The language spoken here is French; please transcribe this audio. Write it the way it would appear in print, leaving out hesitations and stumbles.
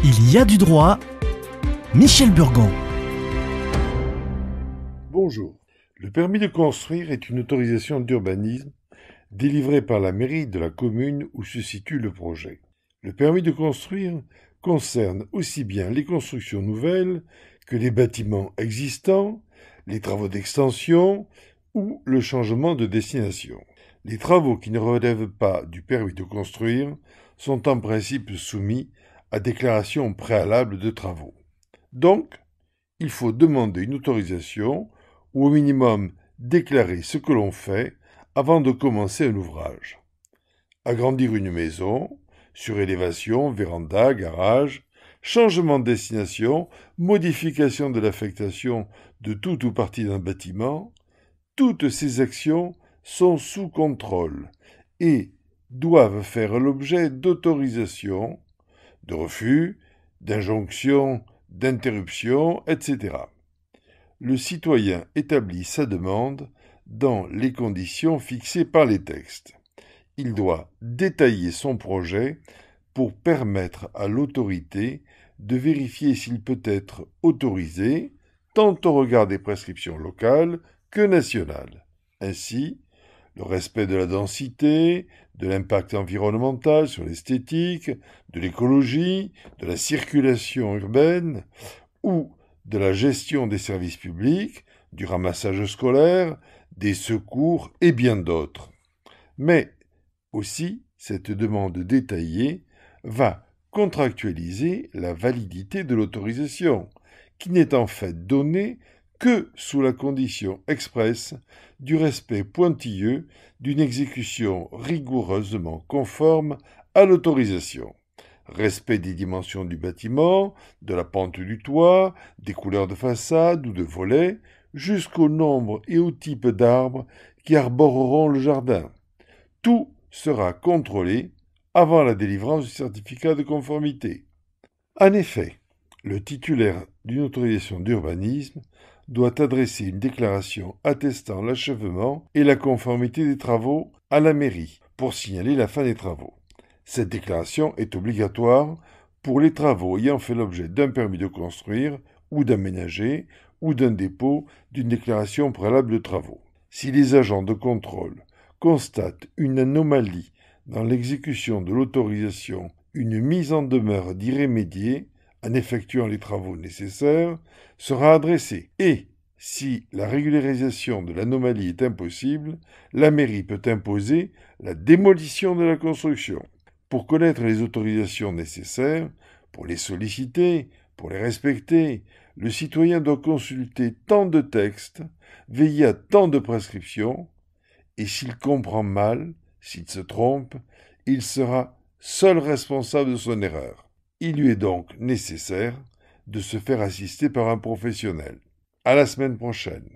Il y a du droit. Michel Burgon. Bonjour. Le permis de construire est une autorisation d'urbanisme délivrée par la mairie de la commune où se situe le projet. Le permis de construire concerne aussi bien les constructions nouvelles que les bâtiments existants, les travaux d'extension ou le changement de destination. Les travaux qui ne relèvent pas du permis de construire sont en principe soumis à déclaration préalable de travaux. Donc, il faut demander une autorisation ou au minimum déclarer ce que l'on fait avant de commencer un ouvrage. Agrandir une maison, surélévation, véranda, garage, changement de destination, modification de l'affectation de tout ou partie d'un bâtiment, toutes ces actions sont sous contrôle et doivent faire l'objet d'autorisation, de refus, d'injonction, d'interruption, etc. Le citoyen établit sa demande dans les conditions fixées par les textes. Il doit détailler son projet pour permettre à l'autorité de vérifier s'il peut être autorisé, tant au regard des prescriptions locales que nationales. Ainsi, le respect de la densité, de l'impact environnemental sur l'esthétique, de l'écologie, de la circulation urbaine ou de la gestion des services publics, du ramassage scolaire, des secours et bien d'autres. Mais aussi, cette demande détaillée va contractualiser la validité de l'autorisation, qui n'est en fait donnée que sous la condition expresse du respect pointilleux d'une exécution rigoureusement conforme à l'autorisation. Respect des dimensions du bâtiment, de la pente du toit, des couleurs de façade ou de volets, jusqu'au nombre et au type d'arbres qui arboreront le jardin. Tout sera contrôlé avant la délivrance du certificat de conformité. En effet, le titulaire d'une autorisation d'urbanisme doit adresser une déclaration attestant l'achèvement et la conformité des travaux à la mairie pour signaler la fin des travaux. Cette déclaration est obligatoire pour les travaux ayant fait l'objet d'un permis de construire ou d'aménager ou d'un dépôt d'une déclaration préalable de travaux. Si les agents de contrôle constatent une anomalie dans l'exécution de l'autorisation, une mise en demeure d'y remédier en effectuant les travaux nécessaires sera adressée et, si la régularisation de l'anomalie est impossible, la mairie peut imposer la démolition de la construction. Pour connaître les autorisations nécessaires, pour les solliciter, pour les respecter, le citoyen doit consulter tant de textes, veiller à tant de prescriptions, et s'il comprend mal, s'il se trompe, il sera seul responsable de son erreur. Il lui est donc nécessaire de se faire assister par un professionnel. À la semaine prochaine.